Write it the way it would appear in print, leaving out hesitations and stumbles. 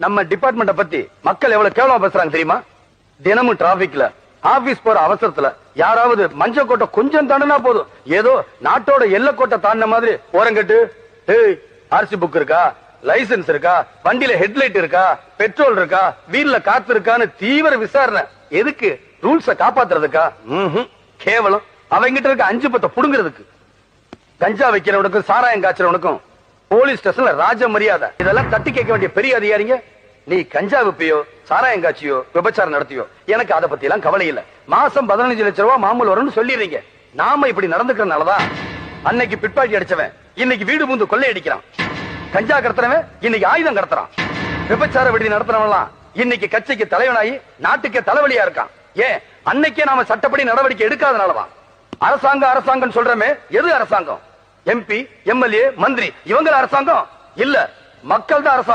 நம்ம டிபார்ட்மெண்ட பத்தி மக்கள் எவ்வளவு கேவலமா பேசுறாங்க தெரியுமா? தினமும் டிராபிக்ல ஆபீஸ் போற அவசரத்துல யாராவது மஞ்ச கோட்டை கொஞ்சம் தாண்டினா போதும், ஏதோ நாட்டோட எல்லை கோட்டை தாண்டின மாதிரி ஓரங்கட்டு, ஆர்சி புக் இருக்கா, லைசன்ஸ் இருக்கா, வண்டியில ஹெட்லைட் இருக்கா, பெட்ரோல் இருக்கா, வீல்ல காத்து இருக்கான்னு தீவிர விசாரணை. எதுக்கு? ரூல்ஸ காப்பாத்துறதுக்கா? கேவலம். அவங்கிட்ட இருக்க 5 பத்தை புடுங்கிறதுக்கு. கஞ்சா வைக்கிறவனுக்கும் சாராயம் காய்ச்சறவனுக்கும் போலீஸ் ஸ்டேஷன்ல ராஜ மரியாதை. இதெல்லாம் தட்டி கேட்க வேண்டிய பெரிய அதிகாரிங்க. நீ கஞ்சா விப்பியோ சாராயம் காட்சியோ விபச்சாரம் நடத்தியோ எனக்கு அதை பத்தி எல்லாம் கவலை இல்ல. மாசம் 15 லட்சம் ரூபாய் மாமூல் வரும்னு சொல்லிடுறீங்க. நாம இப்படி நடந்துக்கிறனாலதான் அன்னைக்கு பிட்பாக்கெட் அடிச்சவன் இன்னைக்கு வீடு பூந்து கொள்ளை அடிக்கிறான். கஞ்சா கடத்துறவன் இன்னைக்கு ஆயுதம் கடத்துறான். விபச்சார விடுதி நடத்துறவன் இன்னைக்கு கட்சிக்கு தலைவனாகி நாட்டுக்கே தலைவலியா இருக்கான். ஏன்? அன்னைக்கே நாம சட்டப்படி நடவடிக்கை எடுக்காதனாலதான். அரசாங்கம் சொல்றமே, எது அரசாங்கம்? எம்பி, எம்எல்ஏ, மந்திரி இவங்க அரசாங்கம் இல்ல, மக்கள் தான் அரசாங்கம்.